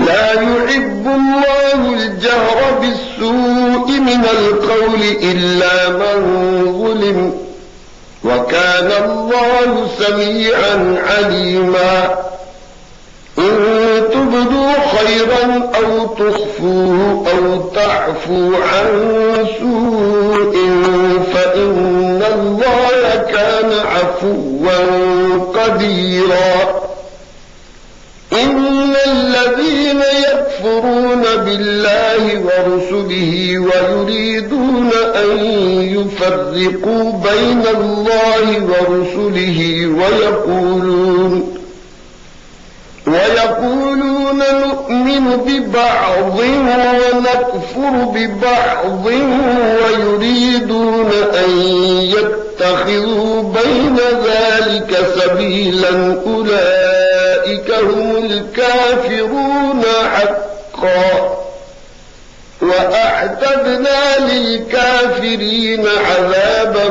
لا يحب الله الجهر بالسوء من القول إلا من ظلم وكان الله سميعا عليما إن تبدوا خيرا أو تخفوه أو تعفوا عن سوء فإن الله كان عفوا قديرا إن الذين يكفرون بالله ورسله ويريدون أن يفرقوا بين الله ورسله ويقولون نؤمن ببعض ونكفر ببعض ويريدون أن يتخذوا بين ذلك سبيلا أولئك هم الكافرون حقا وأعتدنا للكافرين عذابا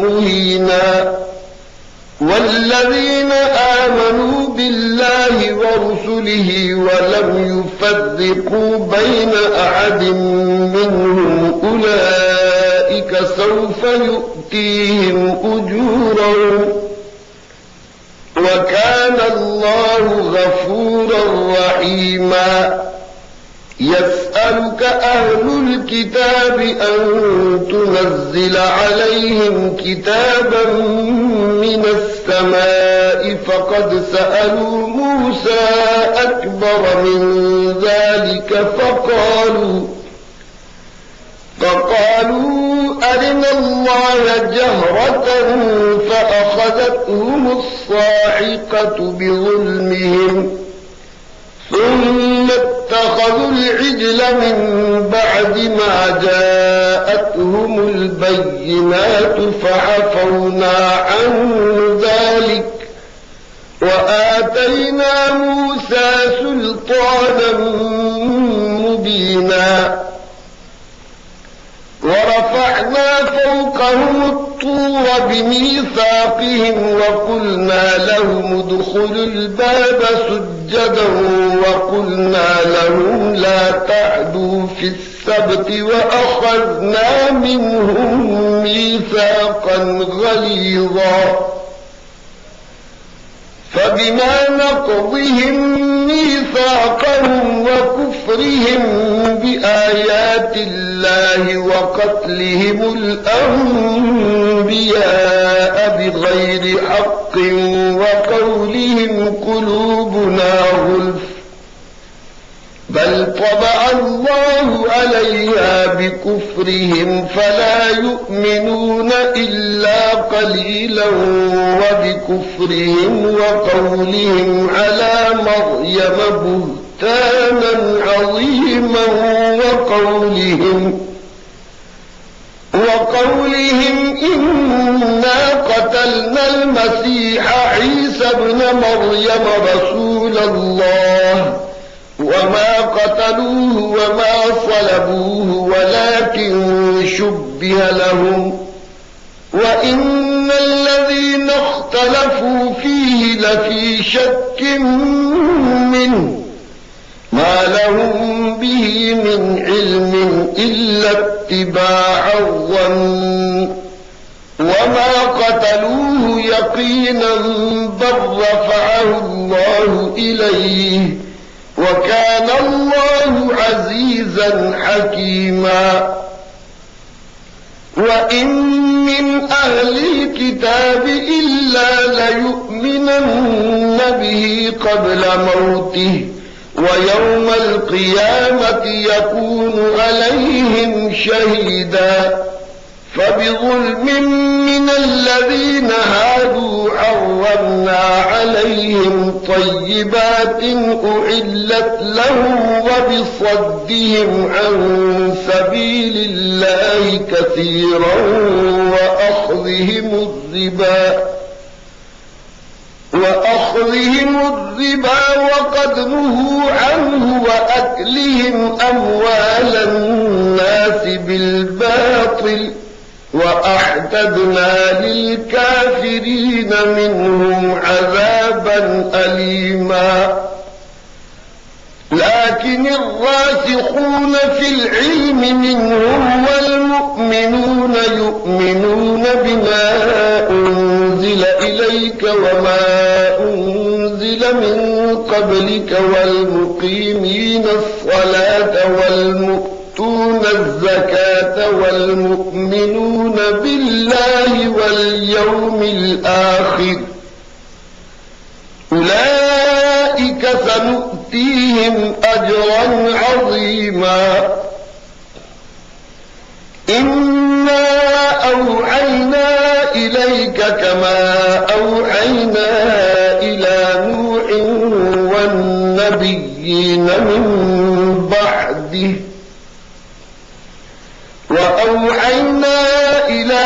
مهينا والذين آمنوا بالله ورسله ولم يفرقوا بين أحد منهم أولئك سوف يؤتيهم أجورهم وكان الله غفورا رحيما يسألك أهل الكتاب أن تنزل عليهم كتابا من السماء فقد سألوا موسى أكبر من ذلك فقالوا أرنا الله جهرة فأخذتهم الصاعقة بظلمهم ثم اتخذوا العجل من بعد ما جاءتهم البينات فعفونا عن ذلك وآتينا موسى سلطانا مبينا ورفعنا فوقهم الطور بميثاقهم وقلنا لهم ادخلوا الباب سجدا وقلنا لهم لا تعدوا في السبت وأخذنا منهم ميثاقا غليظا فبما نقضهم ميثاقهم وكفرهم بآيات الله وقتلهم الأنبياء بغير حق وقولهم قلوبنا غلف بل طبع الله عليها بكفرهم فلا يؤمنون إلا قليلا وبكفرهم وقولهم على مريم بهتانا عظيما وقولهم إنا قتلنا المسيح عيسى ابن مريم رسول الله وما قتلوه وما صلبوه ولكن شبه لهم وإن الذين اختلفوا فيه لفي شك منه ما لهم به من علم إلا اتباع الظن وما قتلوه يقينا بل رفعه الله إليه وكان الله عزيزا حكيما وإن من أهل الكتاب إلا ليؤمنن به قبل موته ويوم القيامة يكون عليهم شهيدا فبظلم من الذين هادوا حرمنا عليهم طيبات أحلت لهم وبصدهم عن سبيل الله كثيرا وأخذهم الربا وقد نهوا عنه وأكلهم أموال الناس بالباطل وأعتدنا للكافرين الظالمين منهم عذابا أليما. لكن الراسخون في العلم منهم والمؤمنون يؤمنون بما أنزل إليك وما أنزل من قبلك والمقيمين الصلاة والمؤتون الزكاة والمؤمنون بالله واليوم الآخر أولئك سنؤتيهم أجرا عظيما إنا أوحينا إليك كما أوحينا إلى نوح والنبيين من بعده وأوحينا إلى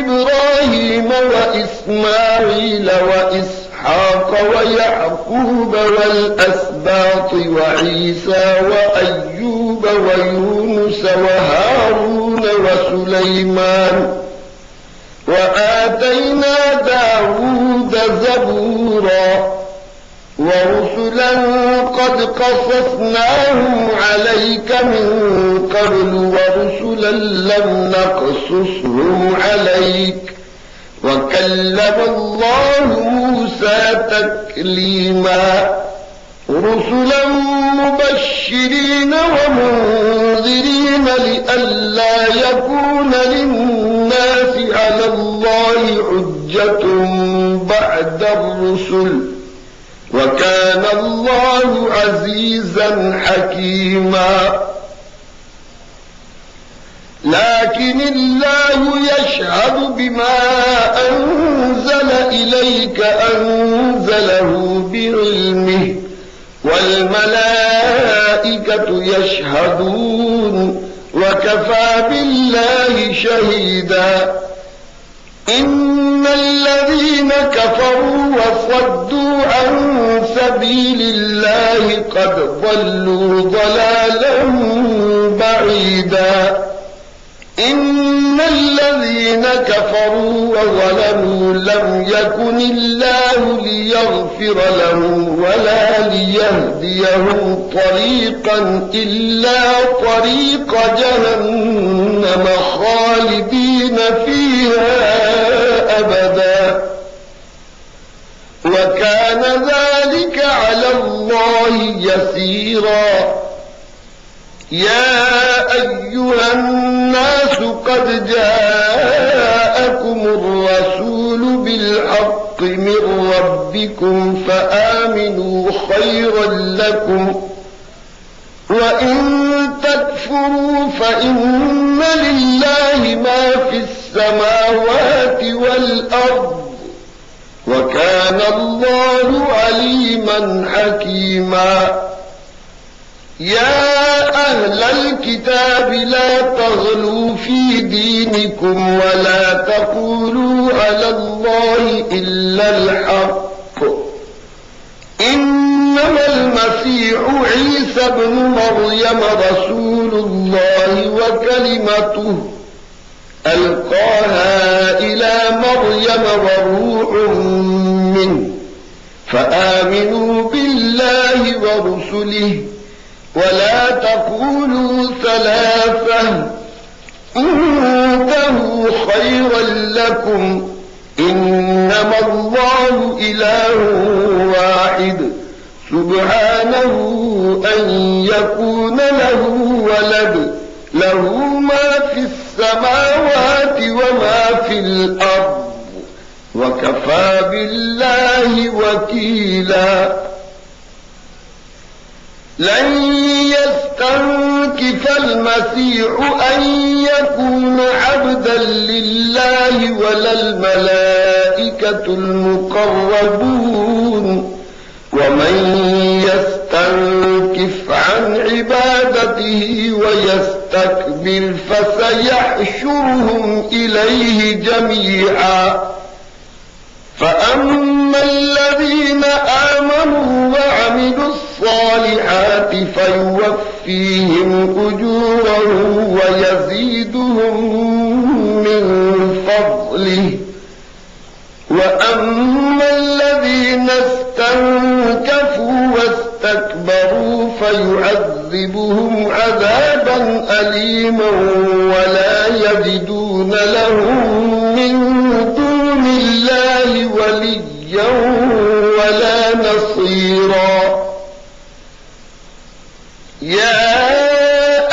إبراهيم وإسماعيل وإسحاق ويعقوب والأسباط وعيسى وأيوب ويونس وهارون وسليمان وآتينا داود زبورا ورسلا قد قصصناهم عليك من قبل ورسلا لم نقصصهم عليك وكلم الله موسى تكليما رسلا مبشرين ومنذرين لئلا يكون للناس على الله حجة بعد الرسل وكان الله عزيزا حكيما لكن الله يشهد بما أنزل إليك أنزله بعلمه والملائكة يشهدون وكفى بالله شهيدا إن الذين كفروا وصدوا عن سبيل الله قد ضلوا ضلالا بعيدا إن الذين كفروا وظلموا لم يكن الله ليغفر لهم ولا ليهديهم طريقا إلا طريق جهنم خالدين فيها أبدا وكان ذلك على الله يسيرا يا أيها الناس قد جاءكم الرسول بالحق من ربكم فآمنوا خيرا لكم وإن تكفروا فإن لله ما في السماوات والأرض وكان الله عليما حكيما يا أهل الكتاب لا تغلوا في دينكم ولا تقولوا على الله إلا الحق إنما المسيح عيسى ابن مريم رسول الله وكلمته ألقاها إلى مريم وروح منه فآمنوا بالله ورسله ولا تقولوا ثلاثة انتهوا خيرا لكم إنما الله إله واحد سبحانه أن يكون له ولد له ما في السماوات وما في الأرض وكفى بالله وكيلا لن يستنكف المسيح أن يكون عبدا لله ولا الملائكة المقربون ومن يستنكف عن عبادته ويستكبر فسيحشرهم إليه جميعا فأما الذين آمنوا وعملوا الصالحات فيوفيهم أجورهم ويزيدهم من فضله وأما الذين استنكفوا واستكبروا فيعذبهم عذابا أليما ولا يجدون لهم من دون الله وليا ولا نصيرا. يا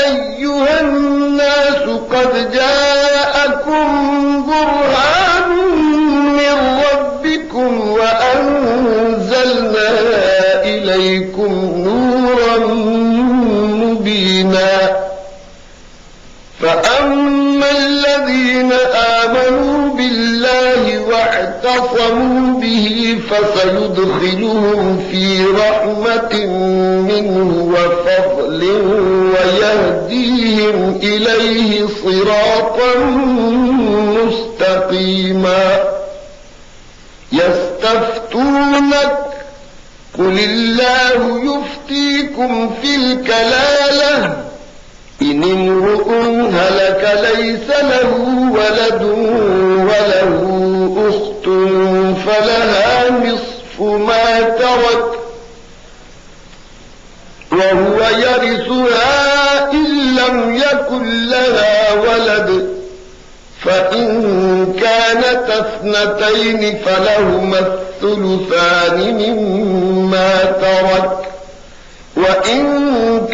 أيها الناس قد جاءكم برهان من ربكم وأنزلنا إليكم نورا مبينا. فأما الذين آمنوا بالله واعتصموا به فسيدخلهم في رحمة منه وفضل ويهديهم إليه صراطا مستقيما. يستفتونك قل الله يفتيكم في الكلالة إن امرؤ هلك ليس له ولد وله أخت فلها نصف ما ترك وهو يرثها إن لم يكن لها ولد فإن كانت اثنتين فلهما الثلثان مما ترك وإن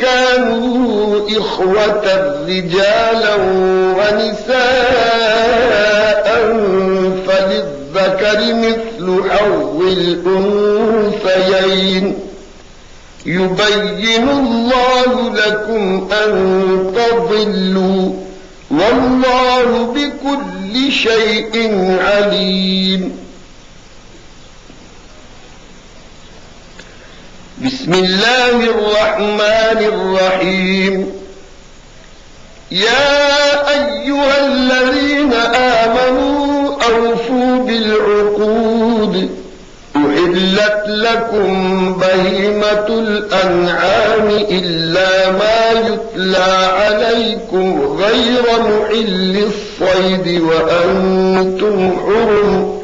كانوا إخوة رجالا ونساء فللذكر مثل حظ الأنثيين يبين الله لكم أن تضلوا والله بكل شيء عليم. بسم الله الرحمن الرحيم. يا أيها الذين آمنوا أوفوا بالعقود أحلت لكم بهيمة الأنعام إلا ما يتلى عليكم غير محل الصيد وأنتم حرم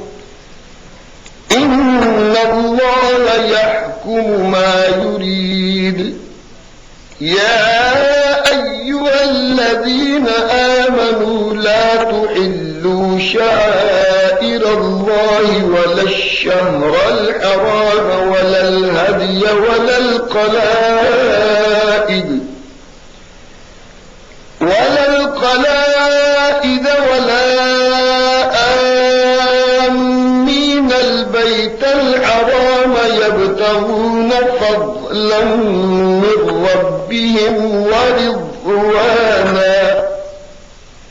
إن الله يحكم ما يريد. يا أيها الذين آمنوا لا تحلوا شعائر الله ولا الشهر الحرام ولا الهدي ولا القلائد ولا آمين البيت الحرام يبتغون فضلا من ربهم ورضوانا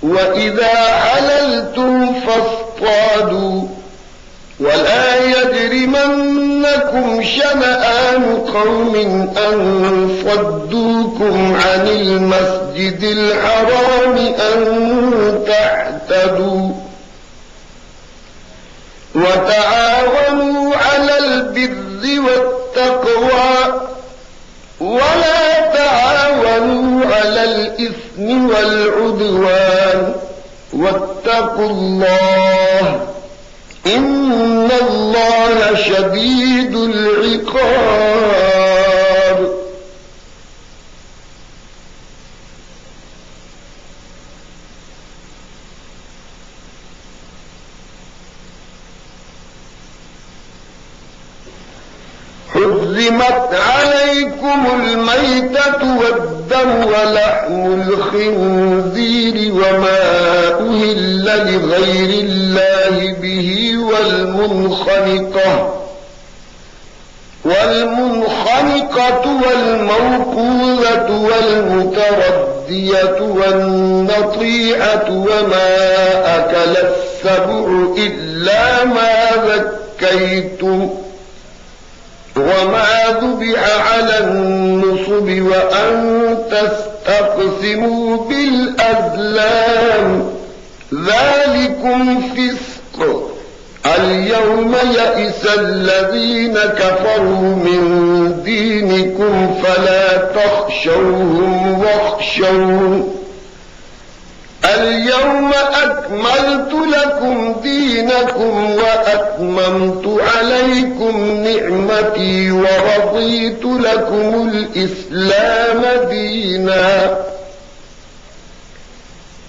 وإذا حللتم فاصطادوا ولا يجرمنكم شنآن قوم أن صدوكم عن المسجد الحرام أن تعتدوا وتعاونوا على البر والتقوى ولا تعاونوا على الإثم والعدوان واتقوا الله إن الله شديد العقاب. حرمت عليكم الميتة والدم ولحم الخنزير وما أهل لغير الله به والمنخنقة والموقوذة والمتردية والنطيحة وما أكل السبع إلا ما ذكيتم وما ذبح على النصب وأن تستقسموا بالأزلام ذلكم فسق. اليوم يئس الذين كفروا من دينكم فلا تخشوهم واخشون اليوم أكملت لكم دينكم وأتممت عليكم نعمتي نعمتي ورضيت لكم الإسلام دينا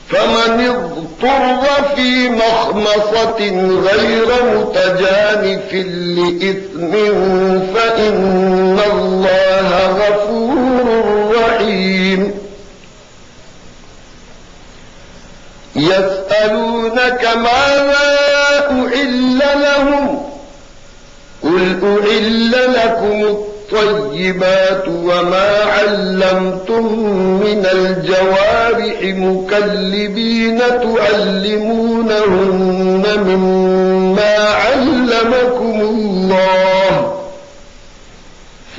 فمن اضطر في مخمصة غير متجانف لإثم فإن الله غفور رحيم يسألونك ماذا أحل لهم قل أحل لكم الطيبات وما علمتم من الجوارح مكلبين تعلمونهن مما علمكم الله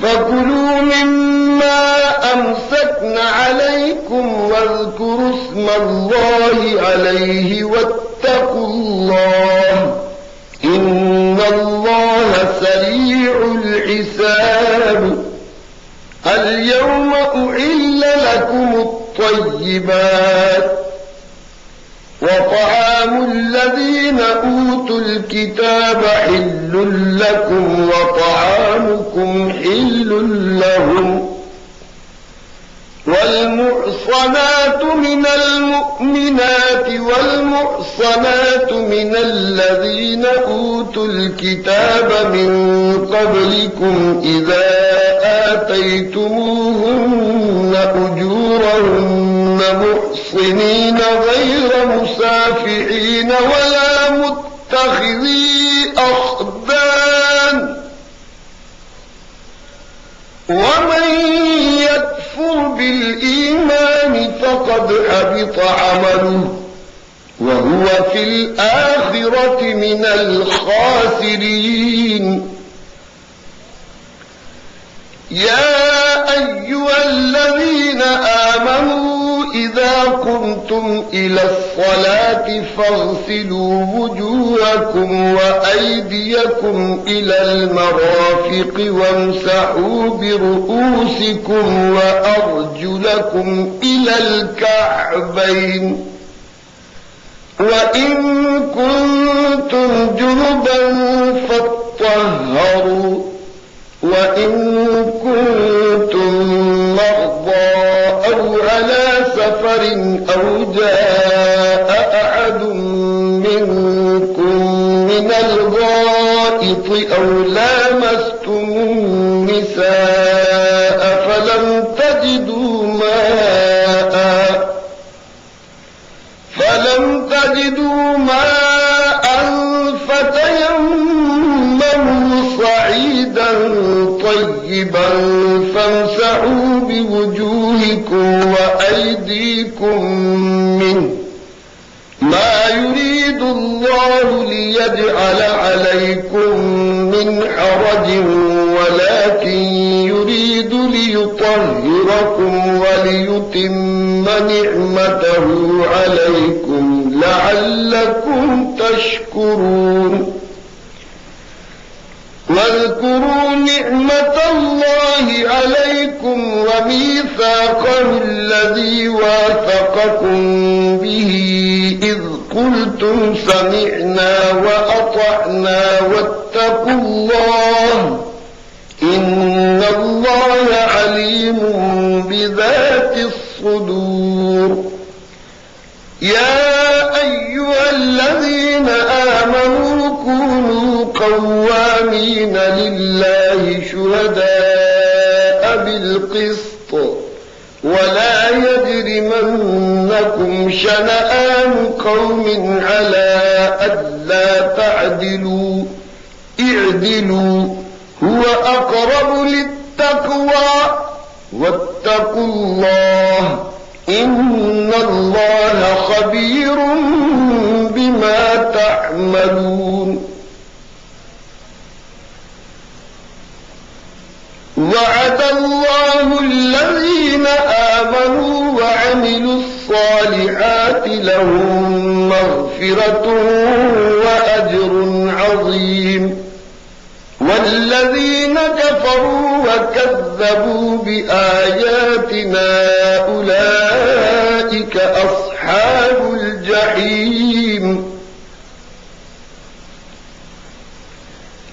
فكلوا مما أمسكن عليكم واذكروا اسم الله عليه واتقوا الله إن الله سريع الحساب اليوم أحل لكم الطيبات وطعام الذين أوتوا الكتاب حل لكم وطعامكم حل لهم والمحصنات من المؤمنات والمحصنات من الذين أوتوا الكتاب من قبلكم إذا آتيتموهن أجورهن محصنين غير مسافحين ولا متخذي أخدان ومن يكفر بالإيمان فقد حبط عمله وهو في الآخرة من الخاسرين يا أيها الذين آمنوا إذا قمتم إلى الصلاة فاغسلوا وجوهكم وأيديكم إلى المرافق وامسحوا برؤوسكم وأرجلكم إلى الكعبين وإن كنتم جنبا فاطهروا وإن كنتم مرضى أو على سفر أو جاء أحد منكم من الغائط أو لامستم النساء فلم تجدوا ماء فتيمموا صعيدا طيبا فامسحوا بوجوهكم وأيديكم منه ما يريد الله ليجعل عليكم من حرج ولكن يريد ليطهركم وليتم نعمته عليكم لعلكم تشكرون واذكروا نعمة الله عليكم وميثاقه الذي واثقكم به إذ قلتم سمعنا وأطعنا واتقوا الله إن الله عليم بذات الصدور يا أيها الذين آمنوا كونوا قوامين لله شهداء بالقسط ولا يجرمنكم شنآن قوم على ألا تعدلوا اعدلوا هو أقرب للتقوى واتقوا الله إن الله خبير بما تعملون وعد الله الذين آمنوا وعملوا الصالحات لهم مغفرة وأجر عظيم والذين كفروا وكذبوا بآياتنا أولئك أصحاب الجحيم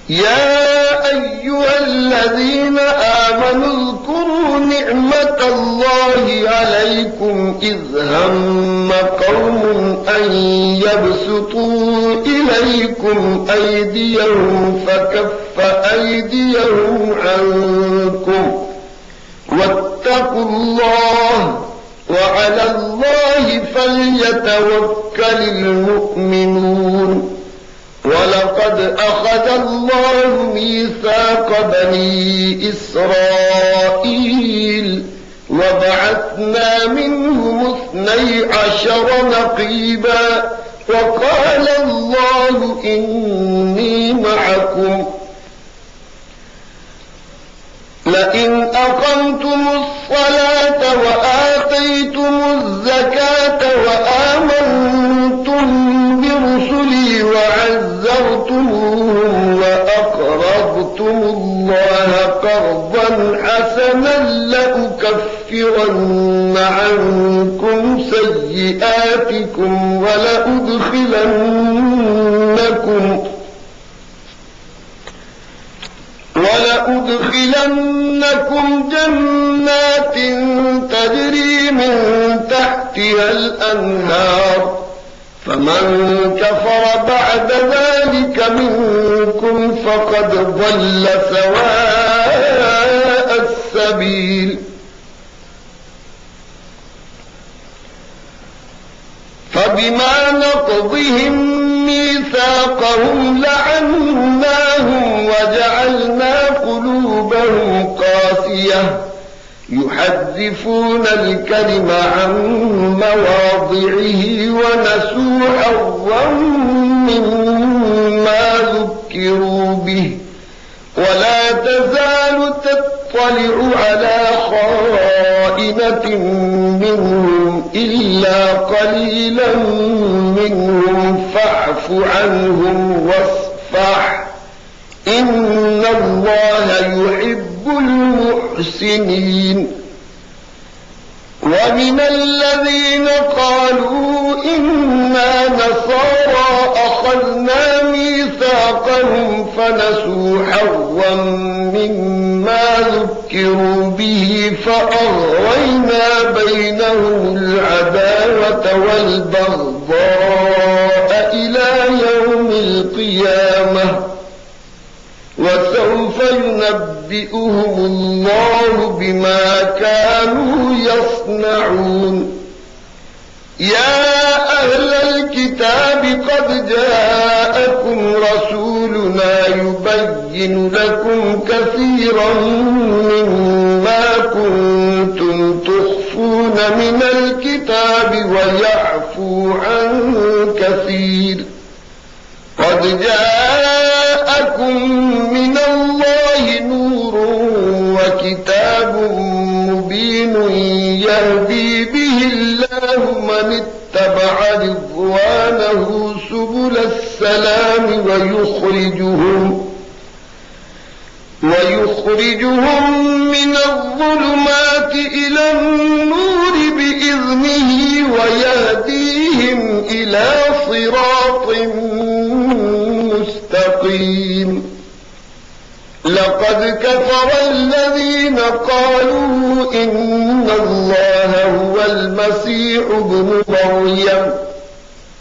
يا أيها أيها الذين آمنوا اذكروا نعمة الله عليكم إذ هم قوم أن يبسطوا إليكم أيديهم فكف أيديهم عنكم واتقوا الله وعلى الله فليتوكل المؤمنون. ولقد أخذ الله ميثاق بني إسرائيل وبعثنا منهم 12 نقيبا وقال الله إني معكم لئن أقمتم الصلاة وآتيتم الزكاة وآمنتم برسلي وعزرتموهم وأقرضتم الله قرضا حسنا لأكفرن عنكم سيئاتكم ولأدخلنكم جنات تجري من تحتها الأنهار فمن كفر بعد ذلك منكم فقد ضل سواء السبيل. فبما نقضهم ميثاقهم لعناهم وجعلنا قلوبهم قاسية يحرفون الكلم عن مواضعه ونسوا حظا مما ذكروا به ولا تزال تطلع على خائنة منهم إلا قليلا منهم فاعف عنهم واصفح إن الله يحب المحسنين. ومن الذين قالوا إنا نصارى أخذنا ميثاقهم فنسوا حظا مما ذكروا به فأغرينا بينهم العداوة والبغضاء إلى يوم القيامة وسوف ينبئهم الله بما كانوا يصنعون. يا أهل الكتاب قد جاءكم رسولنا يبين لكم كثيرا مما كنتم تخفون من الكتاب ويعفو عن كثير. قد جاءكم من الله نور وكتاب مبين يهدي به الله من اتبع رضوانه سبل السلام ويخرجهم من الظلمات إلى النور بإذنه ويهديهم إلى صراط مستقيم. لقد كفر الذين قالوا إن الله هو المسيح ابن مريم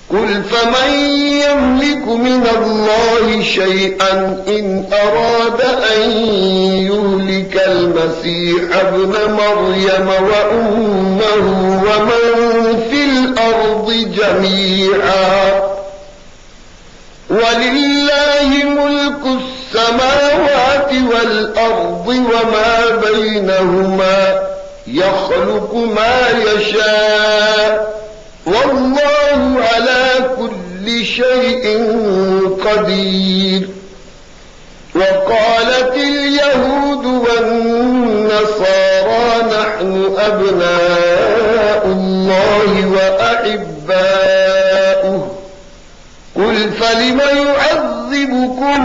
قل فمن يملك من الله شيئا إن أراد أن يهلك المسيح ابن مريم وأمه ومن في الأرض جميعا ولله ملك السماوات والأرض وما بينهما يخلق ما يشاء والله على كل شيء قدير. وقالت اليهود والنصارى نحن أبناء الله وأحباؤه قل فلم يعذبكم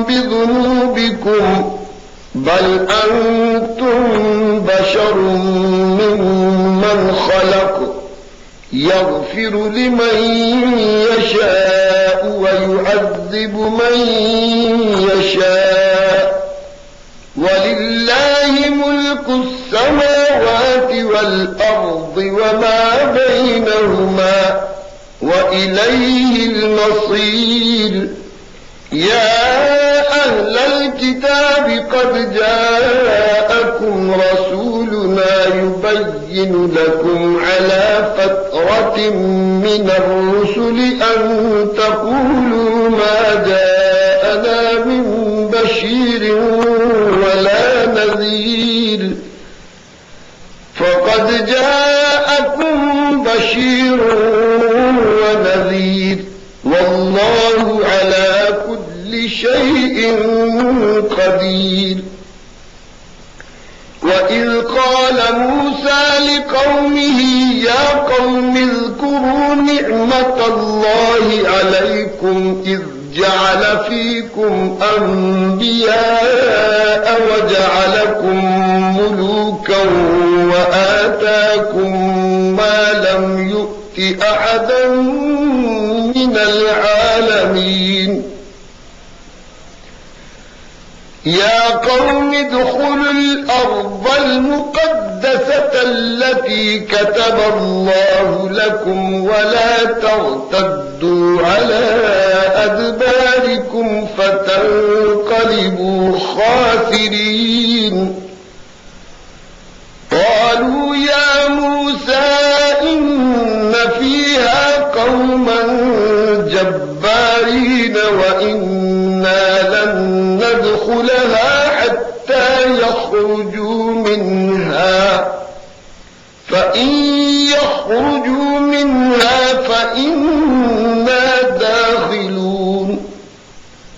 بذنوبكم بل أنتم بشر ممن خلق يغفر لمن يشاء ويعذب من يشاء والأرض وما بينهما وإليه المصير. يا أهل الكتاب قد جاءكم رسولنا يبين لكم على فترة من الرسل أن تقولوا ما جاءنا من بشير ولا نذير، فقد جاءكم بشير ونذير والله على كل شيء قدير. وإذ قال موسى لقومه يا قوم اذكروا نعمة الله عليكم إذ جعل فيكم أنبياء وجعلكم ملوكا وآتاكم ما لم يؤت أحدا من العالمين. يا قوم ادخلوا الأرض المقدسة التي كتب الله لكم ولا ترتدوا على أدباركم فتنقلبوا خاسرين. قالوا يا موسى إن فيها قوما جبارين وإنا لن ندخلها حتى يخرجوا منها، فإن يخرجوا منها فإنا داخلون.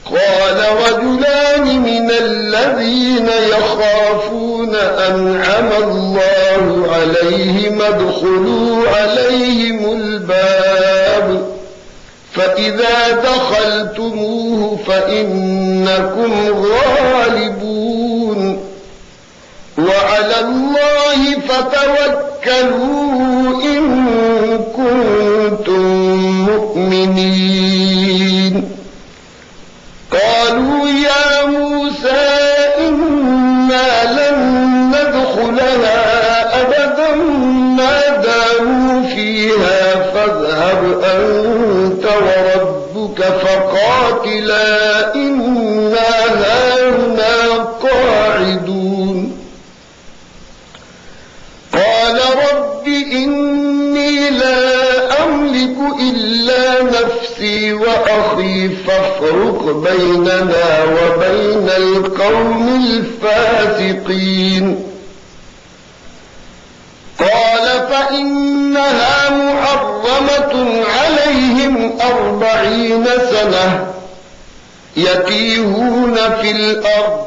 قال رجلان من الذين يخافون أنعم الله عليهم ادخلوا عليهم الباب فإذا دخلتموه فإنكم غالبون وعلى الله فتوكلوا إن كنتم مؤمنين. قالوا يا موسى إنا لن ندخلها أبدا ما داموا فيها فاذهب أنت وربك فقاتلا إنا هاهنا قاعدون. قال رب إني لا أملك إلا نفسي وأخي فافرق بيننا وبين القوم الفاسقين. قال فإنها محرمة عليهم 40 سنة يتيهون في الأرض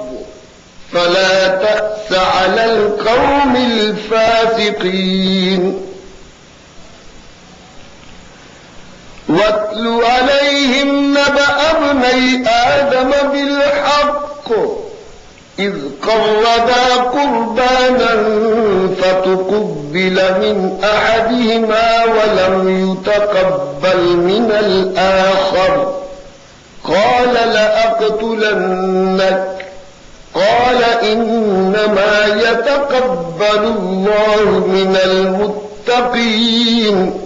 فلا تأس على القوم الفاسقين. واتل عليهم نبأ ابني آدم بالحق إذ قربا قربانا فتقبل من أحدهما ولم يتقبل من الآخر قال لأقتلنك قال إنما يتقبل الله من المتقين.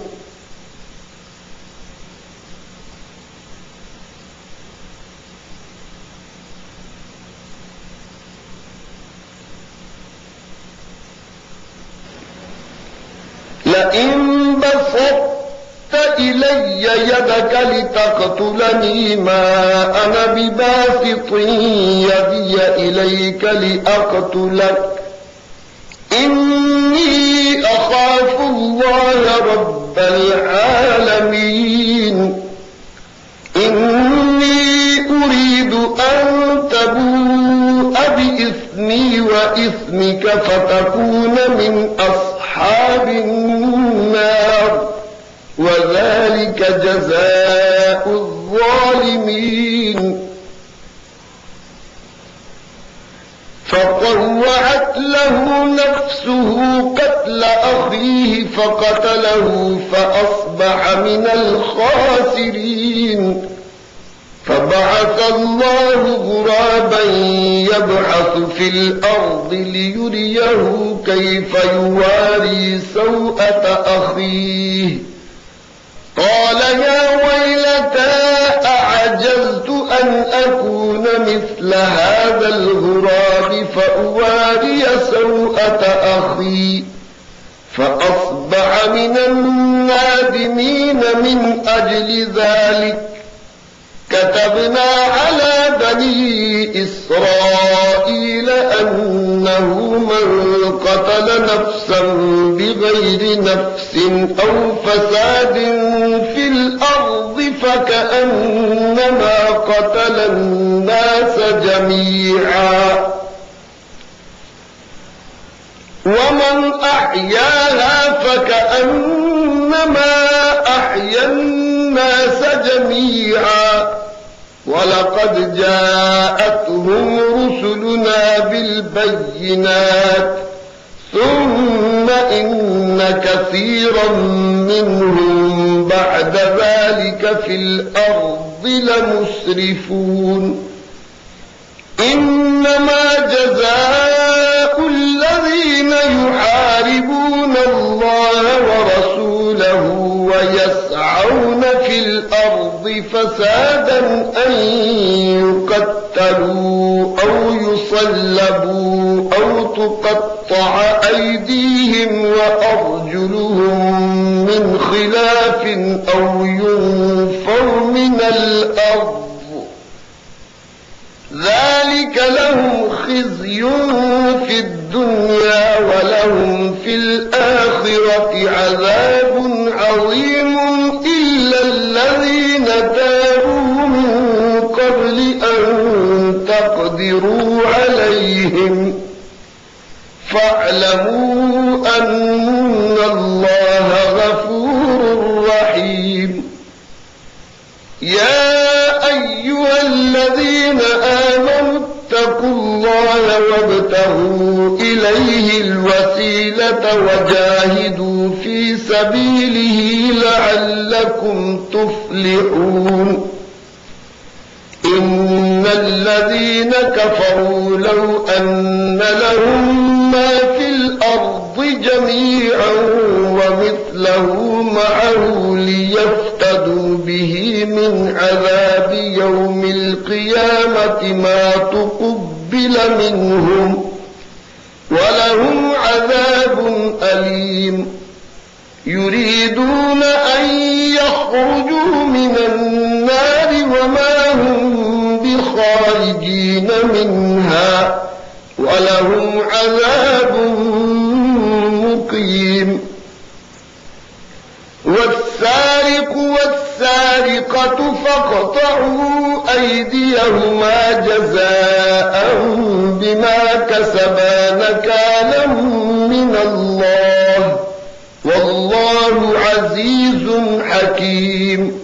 لئن بسطت إلي يدك لتقتلني ما أنا بباسط يدي إليك لأقتلك إني أخاف الله رب العالمين. إني أريد أن تبوء بإثمي وإثمك فتكون من أصحاب النار وذلك جزاء الظالمين. فطوعت له نفسه قتل أخيه فقتله فأصبح من الخاسرين. فبعث الله غرابا يبحث في الأرض ليريه كيف يواري سوءة أخيه قال يا ويلتى أعجزت أن أكون مثل هذا الغراب فأواري سوءة أخي فأصبح من النادمين من أجل ذلك كتبنا على بني إسرائيل أنه من قتل نفسا بغير نفس أو فساد في الأرض فكأنما قتل الناس جميعا ومن أحياها فكأنما أحيا الناس جميعا ولقد جاءتهم رسلنا بالبينات ثم إن كثيرا منهم بعد ذلك في الأرض لمسرفون إنما جزاء الذين يحاربون الله ورسوله ويسعون في الأرض فسادا أن يقتلوا أو يصلبوا أو تقطع أيديهم وأرجلهم من خلاف أو ينفوا من الأرض ذلك لهم خزي في الدنيا ولهم في الآخرة عذاب عظيم إلا الذين تابوا من قبل أن تقدروا عليهم فاعلموا أن الله غفور رحيم يا أيها الذين آمنوا اتقوا الله وابتغوا إليه الوسيلة وجاهدوا في سبيله لعلكم تفلحون إن الذين كفروا لو أن لهم ما في الأرض جميعا ومثله معه ليفتدوا به من عذاب يوم القيامة ما تقبل منهم ولهم عذاب أليم يريدون أن يخرجوا من النار وما هم بخارجين منها ولهم عذاب مقيم والسارق والسارقة فاقطعوا أيديهما جزاء بما كسبا نكالا من الله والله عزيز حكيم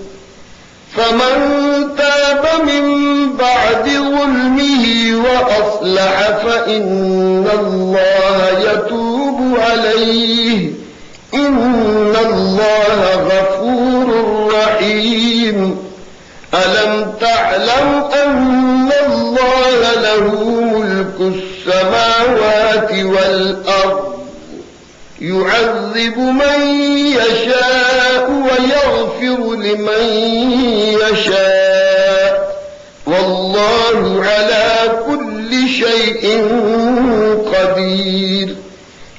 فمن تاب من بعد ظلمه وأصلح فإن الله يتوب عليه إن الله غفور رحيم ألم تعلم أن الله له ملك السماوات والأرض يعذب من يشاء ويغفر لمن يشاء والله على كل شيء قدير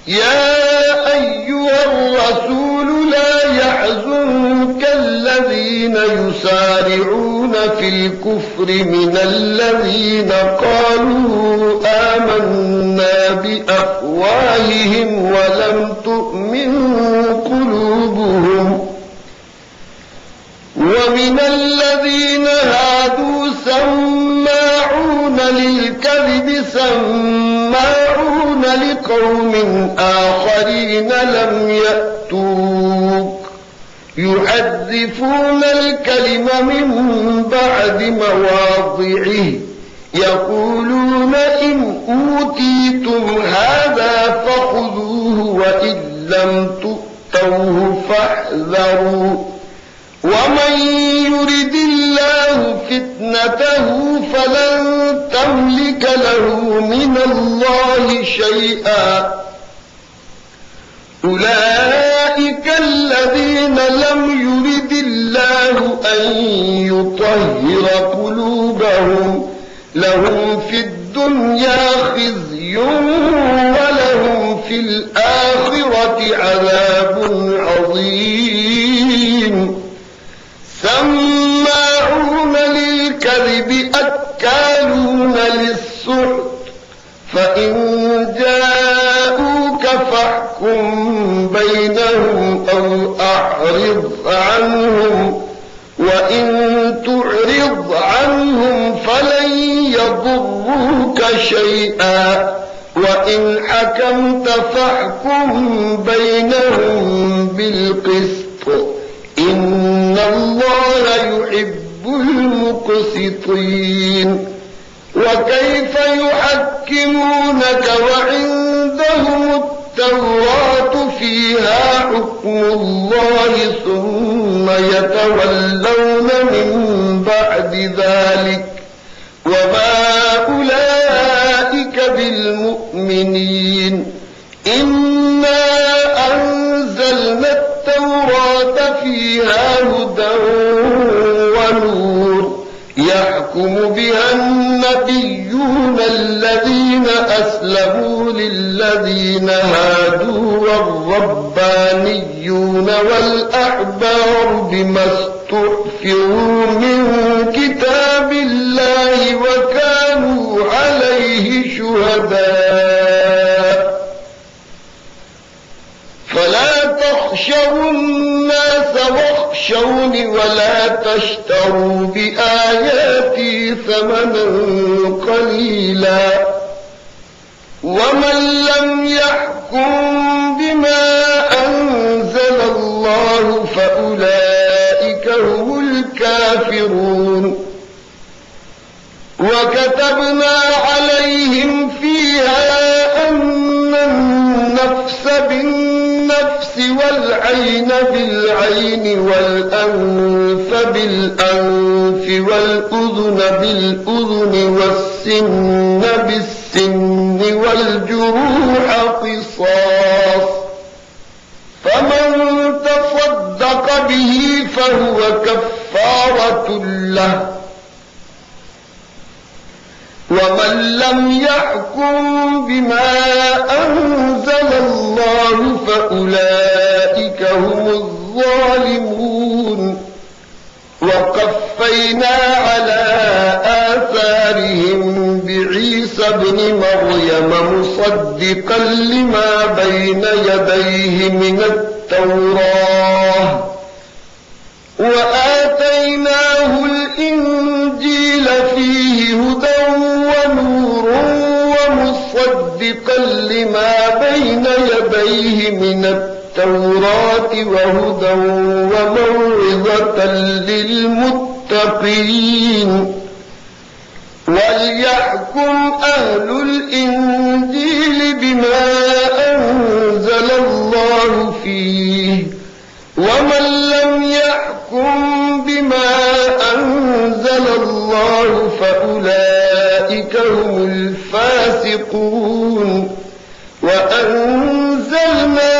يا أيها الرسول لا يحزنك الذين يسارعون في الكفر من الذين قالوا آمنا بأفواههم ولم تؤمن قلوبهم ومن الذين هادوا سماعون للكذب سماعون لقوم آخرين لم يأتوك يحذفون الكلم من بعد مواضعه يقولون إن أوتيتم هذا فخذوه وإن لم تؤتوه فاحذروا ومن يرد الله فتنته فلن تملك له من الله شيئا أولئك الذين لم يرد الله أن يطهر قلوبهم لهم في الدنيا خزي ولهم في الآخرة عذاب عظيم سماعون للكذب أكالون للسحت فإن جاءوك فاحكم بينهم أو أعرض عنهم وإن تعرض عنهم فلن يضروك شيئا وإن حكمت فاحكم بينهم بالقسط إن الله يحب المقسطين وكيف يحكمونك وعندهم التوراة فيها حكم الله ثم يتولون من بعد ذلك وما أولئك بالمؤمنين إنا أنزلنا التوراة فيها هدى ونور يحكم بها النبيون الذين أسلموا للذين هادوا والربانيون والأحبار بما استحفظوا من كتاب الله وكانوا عليه شهداء فلا تخشوا الناس واخشوني ولا تشتروا بآياتي ثمنا قليلا ومن لم يحكم بما أنزل الله فأولئك هم الكافرون وكتبنا عليهم فيها أن النفس بالنفس والعين بالعين والأنف بالأنف والأذن بالأذن والسن بالسن والجروح قصاص فمن تصدق به فهو كفارة له ومن لم يحكم بما أنزل الله فأولئك هم الظالمون وقفينا على آثارهم بعيسى ابن مريم مصدقا لما بين يديه من التوراة وآتيناه الإنجيل فيه هدى ونور ومصدقا لما بين يديه من التوراة وهدى وموعظة للمتقين وليحكم أهل الإنجيل بما أنزل الله فيه ومن لم يحكم بما أنزل الله فأولئك هم الفاسقون وأنزلنا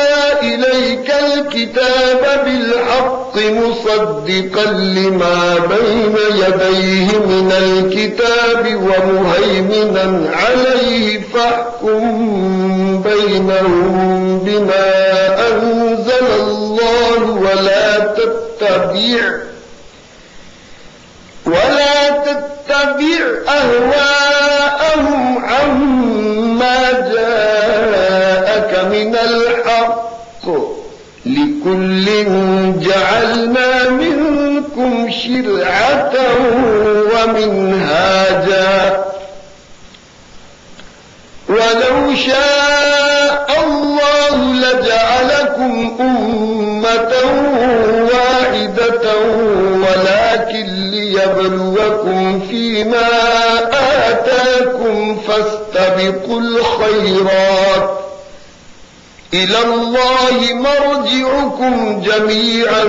إليك الكتاب بالحق مصدقا لما بين يديه من الكتاب ومهيمنا عليه فاحكم بينهم بما أنزل الله ولا تتبع أهواءهم عما جاءك من الحق لكل جعلنا منكم شرعة ومنهاجا ولو شاء الله لجعلكم أمة واحدة ولكن ليبلوكم فيما آتاكم فاستبقوا الخيرات إلى الله مرجعكم جميعا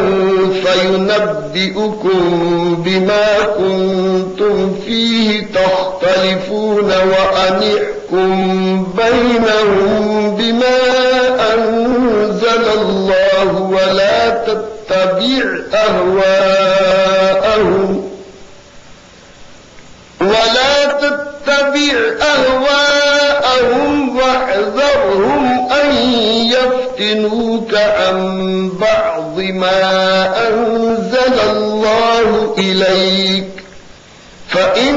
فينبئكم بما كنتم فيه تختلفون وأنحكم بينهم بما أنزل الله ولا تتبع أهواءهم واحذرهم أن يفتنوك عن بعض ما أنزل الله إليك فإن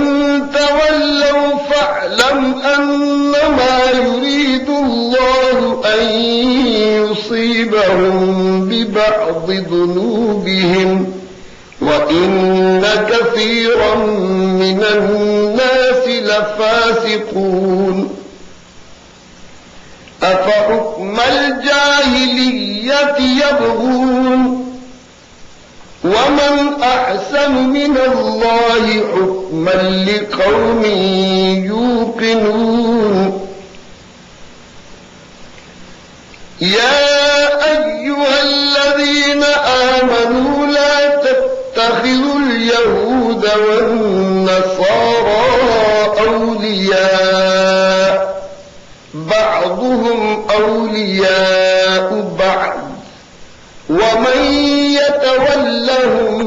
تولوا فاعلم أنما يريد الله أن يصيبهم ببعض ذنوبهم وإن كثيرا من الناس لفاسقون أفحكم الجاهلية يبغون ومن أحسن من الله حكما لقوم يوقنون يا أيها الذين آمنوا لا تتخذوا اليهود والنصارى أولياء بعضهم أولياء بعض ومن يتولهم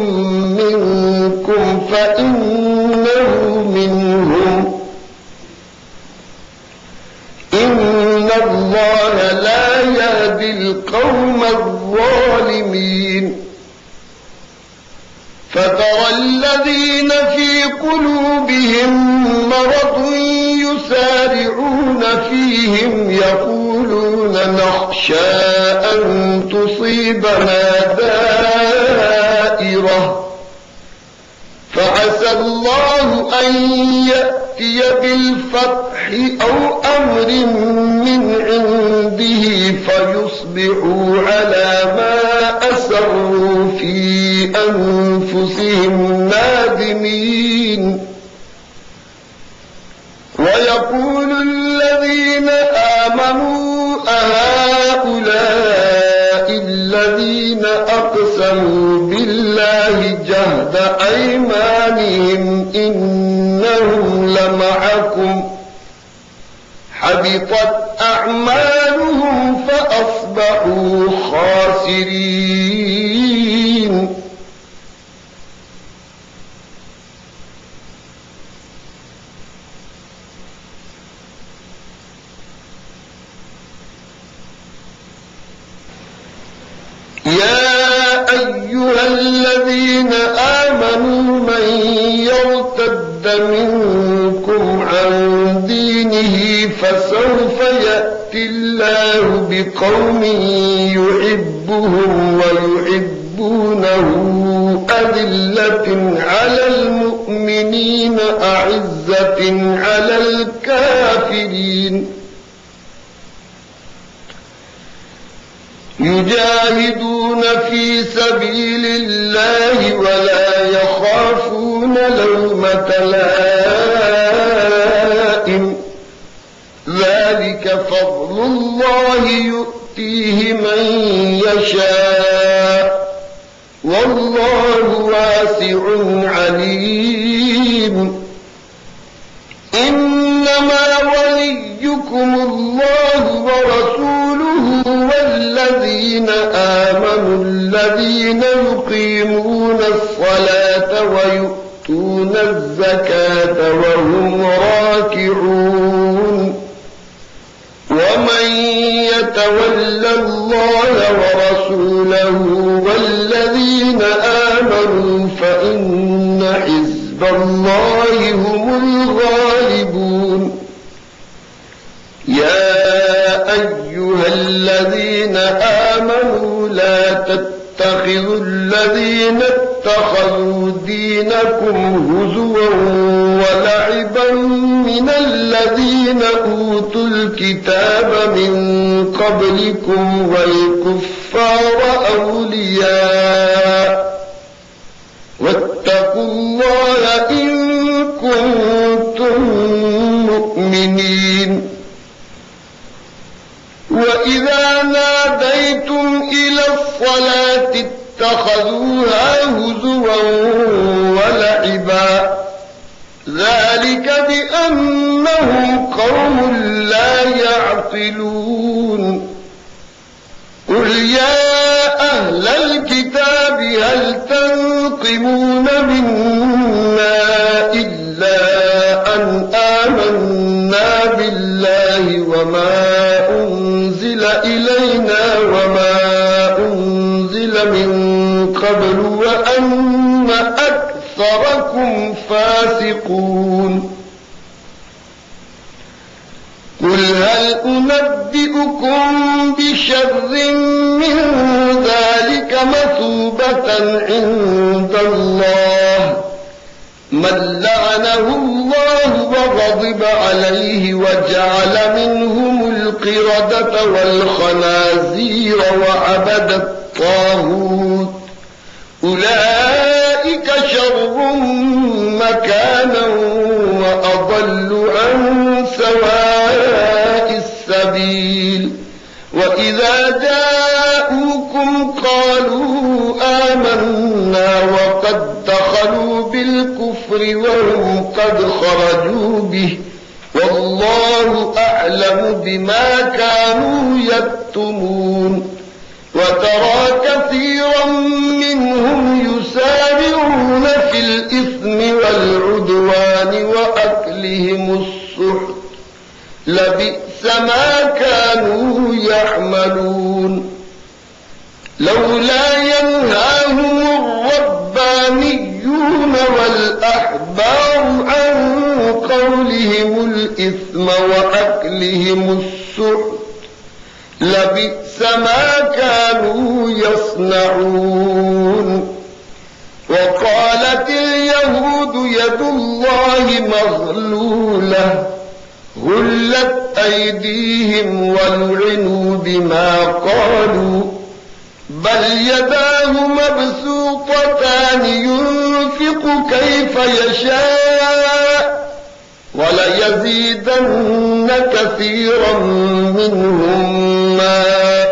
منكم فإنه منهم إن الله لا يهدي القوم الظالمين فترى الذين في قلوبهم مرض يسارعون فيهم يقولون نخشى أن تصيبنا دائرة فعسى الله أن يأتي بالفتح أو أمر من عنده فيصبحوا على ما أسروا في أنفسهم نادمين ويقول الذين آمنوا أهؤلاء الذين أقسموا بالله جهد أيمانهم إنهم لمعكم حبطت أعمالهم فأصبحوا خاسرين يا أيها الذين آمنوا من يرتد منكم عن دينه فسوف يأتي الله بقوم يحبهم ويحبونه أذلة على المؤمنين أعزة على الكافرين يجاهدون في سبيل الله ولا يخافون لومة لائم ذلك فضل الله يؤتيه من يشاء والله واسع عليم إنما وليكم الله ورسوله والذين آمنوا الذين يقيمون الصلاة ويؤتون الزكاة وهم راكعون ومن يتول الله ورسوله والذين آمنوا فإن حزب الله هم الغالبون يا أيها الذين آمنوا لا تتخذوا الذين اتخذوا دينكم هزوا ولعبا من الذين أوتوا الكتاب من قبلكم والكفار أولياء واتقوا الله إن كنتم مؤمنين وإذا ناديتم إلى الصلاة اتخذوها هزوا ولعبا ذلك بأنهم قوم لا يعقلون قل يا أهل الكتاب هل تنقمون منا إلا أن آمنا بالله وما أنزل إلينا وما أنزل من قبل وأن أكثركم فاسقون قل هل أنبئكم بشر من ذلك مثوبة عند الله من لعنه الله وغضب عليه وجعل منهم القردة والخنازير وعبد الطاغوت أولئك شر مكانا وأضل عن سواء السبيل وإذا جاءوكم قالوا آمنا وقد دخلوا بالكفر وهم قد خرجوا به والله أعلم بما كانوا يكتمون وترى كثيرا منهم يسارعون في الإثم والعدوان وأكلهم السحت لبئس ما كانوا يعملون لولا ينهاهم الربانيون والأحبار عن قولهم الإثم وأكلهم السحت لبئس ما كانوا يصنعون وقالت اليهود يد الله مغلولة غلت أيديهم ولعنوا بما قالوا بل يداه مبسوطتان ينفق كيف يشاء وليزيدن كثيرا منهم ما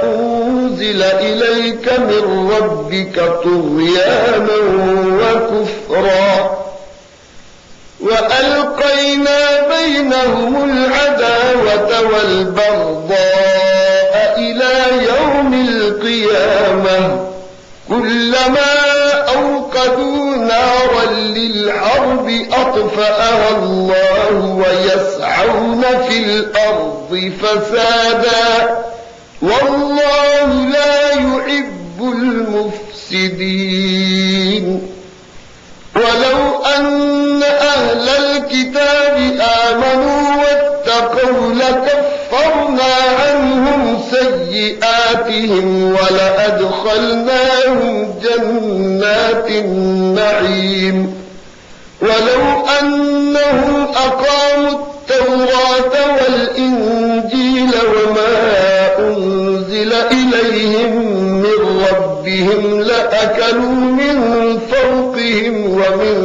أنزل إليك من ربك طغيانا وكفرا وألقينا بينهم العداوة والبغضاء إلى يوم القيامة كلما أوقدوا نارا للحرب أطفأها الله ويسعون في الأرض فسادا والله لا يحب المفسدين ولو أن أهل الكتاب آمنوا واتقوا لكفرنا عنهم سيئاتهم ولأدخلناهم جنات النعيم ولو أنهم أقاموا التوراة والإنجيل وما أنزل إليهم من ربهم لأكلوا من فوقهم ومن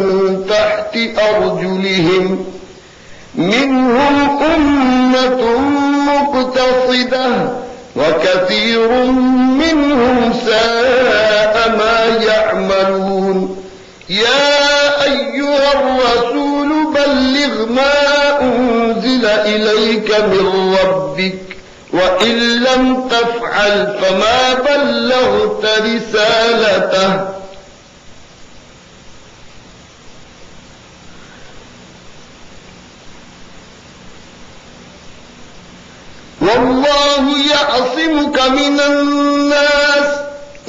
تحت أرجلهم منهم أمة مقتصدة وكثير منهم ساء ما يعملون يا أيها الرسول بلغ ما أنزل إليك من ربك وإن لم تفعل فما بلغت رسالته والله يعصمك من الناس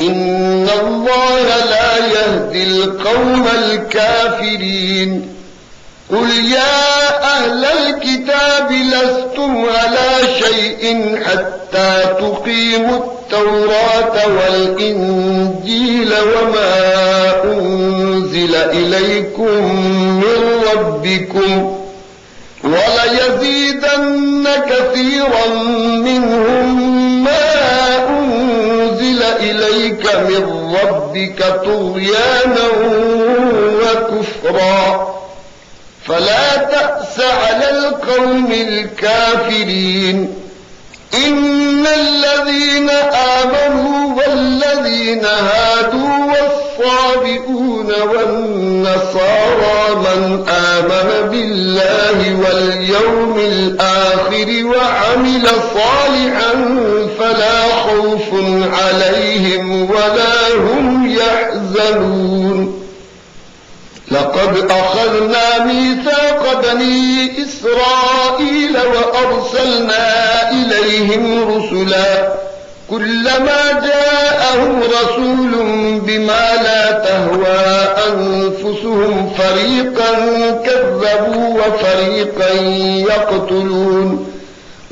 إن الله لا يهدي القوم الكافرين قل يا أهل الكتاب لستم على شيء حتى تقيموا التوراة والإنجيل وما أنزل إليكم من ربكم وليزيدن كثيرا منهم ما أنزل إليك من ربك طغيانا وكفرا فلا تأس على القوم الكافرين إن الذين آمنوا والذين هادوا والصابئون والنصارى من آمن بالله واليوم الآخر وعمل صالحا فلا خوف عليهم ولا هم يحزنون. لقد أخذنا ميثاق بني إسرائيل وأرسلنا إليهم رسلا كلما جاءهم رسول بما لا تهوى أنفسهم فريقا كذبوا وفريقا يقتلون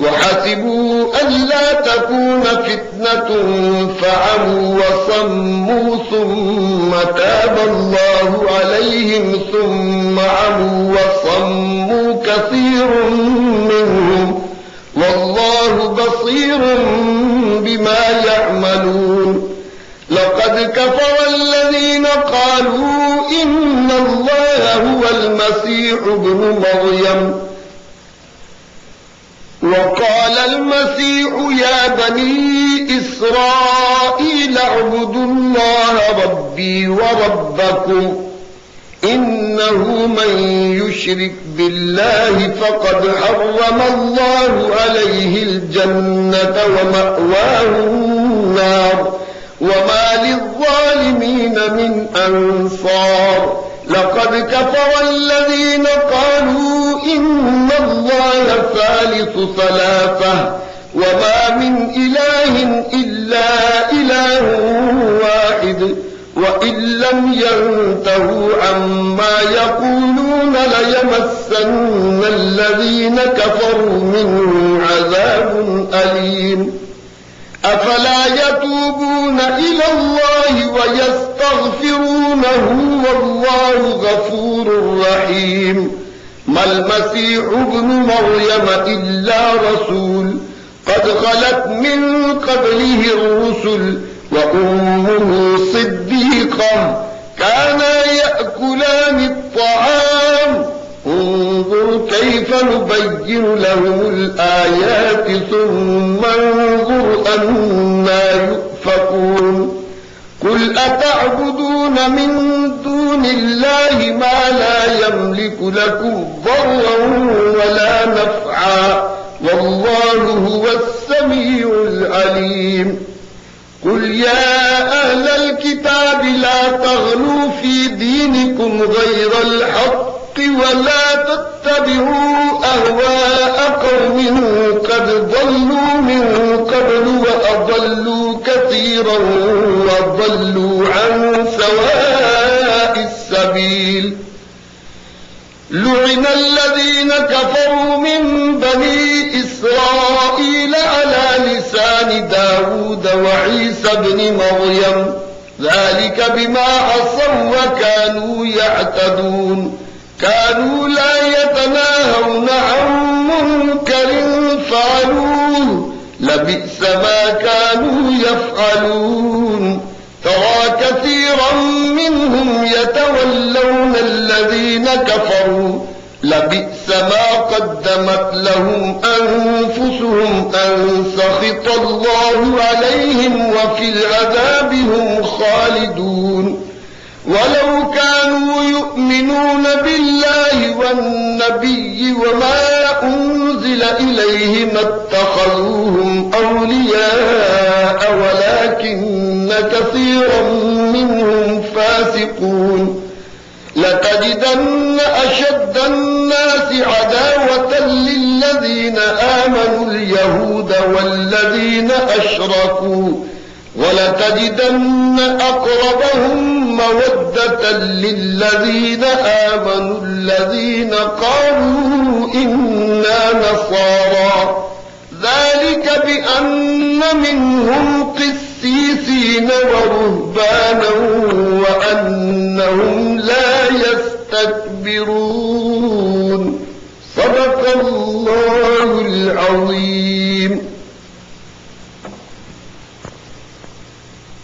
وحسبوا ألا تكون فتنة فعموا وصموا ثم تاب الله عليهم ثم عموا وصموا كثير منهم والله بصير بما يعملون. لقد كفر الذين قالوا إن الله هو المسيح ابن مريم وقال المسيح يا بني إسرائيل اعبدوا الله ربي وربكم إنه من يشرك بالله فقد حرم الله عليه الجنة ومأواه النار وما للظالمين من أنصار. لقد كفر الذين قالوا إن الله ثالث ثلاثة وما من إله إلا إله واحد وإن لم ينتهوا عما يقولون ليمسن الذين كفروا منهم عذاب أليم. أفلا يتوبون إلى الله ويستغفرونه والله غفور رحيم. ما المسيح ابن مريم إلا رسول قد خلت من قبله الرسل وأمه صديقة كانا يأكلان الطعام انظر كيف نبين لهم الآيات ثم انظر أنا يؤفكون. قل أتعبدون من دون الله ما لا يملك لكم ضرا ولا نفعا والله هو السميع العليم. قل يا أهل الكتاب لا تغلوا في دينكم غير الحق ولا تتبعوا أهواء قوم قد ضلوا من قبل وأضلوا كثيرا وضلوا عن سواء السبيل. لعن الذين كفروا من بني إسرائيل على لسان داود وعيسى بن مريم ذلك بما عصوا وكانوا يعتدون. كانوا لا يتناهون عن منكر فعلوه لبئس ما كانوا يفعلون. ترى كثيرا منهم يتولون الذين كفروا لبئس ما قدمت لهم أنفسهم أن سخط الله عليهم وفي العذاب هم خالدون. ولو كانوا يؤمنون بالله والنبي وما أنزل إليه ما اتخذوهم أولياء ولكن كثيرا منهم فاسقون. لتجدن أشد الناس عداوة للذين آمنوا اليهود والذين أشركوا ولتجدن أقربهم مودة للذين آمنوا الذين قالوا إنا نصارى ذلك بأن منهم قسيسين ورهبانا وأنهم لا يستكبرون. صدق الله العظيم.